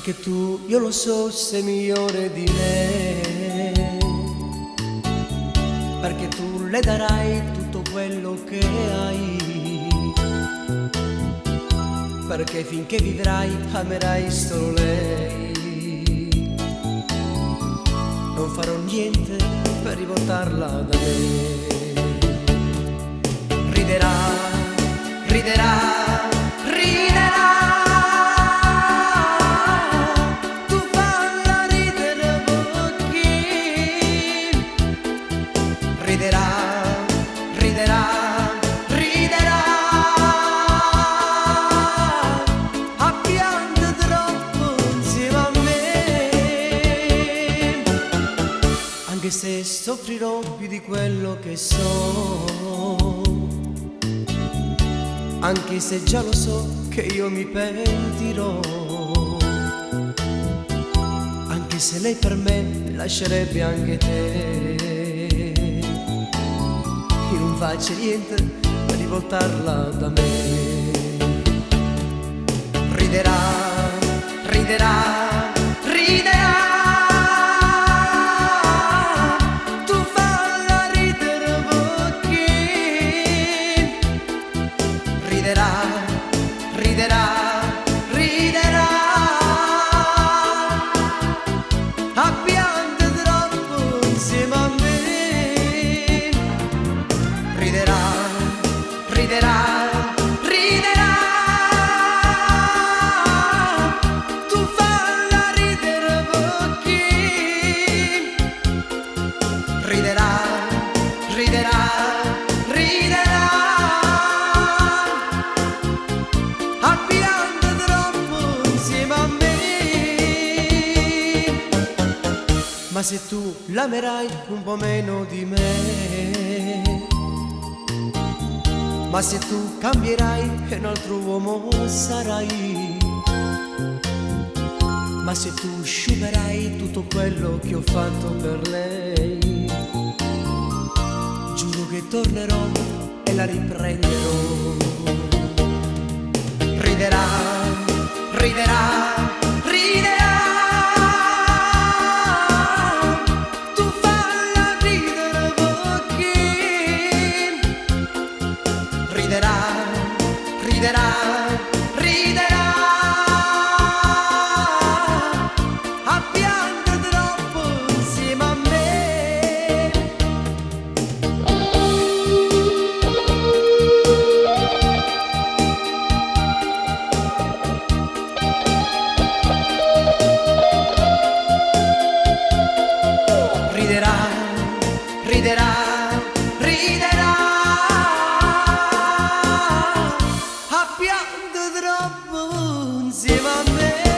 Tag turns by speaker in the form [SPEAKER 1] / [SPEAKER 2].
[SPEAKER 1] Perché tu, io lo so, sei migliore di me, perché tu le darai tutto quello che hai, perché finché vivrai amerai solo lei. Non farò niente per rivoltarla da me. Riderà, riderà, riderà. Tu falla ridere pochi. Riderà, riderà, riderà. Ha pianto troppo insieme a me, anche se soffrirò più di quello che so, anche se già lo so che io mi pentirò, anche se lei per me lascerebbe anche te. Io non faccio niente per rivoltarla da me. Riderà, riderà, riderà. Riderà, riderà, riderà. Ha pianto troppo insieme a me. Riderà, riderà, riderà. Tu falla ridere pochi. Riderà, riderà, riderà. Ma se tu l'amerai un po' meno di me, ma se tu cambierai e un altro uomo sarai, ma se tu sciuperai tutto quello che ho fatto per lei, giuro che tornerò e la riprenderò. Riderà, riderà, riderà. Riderà, riderà, riderà. Ha pianto troppo insieme a me. Riderà, riderà, riderà. Ha pianto troppo insieme a me.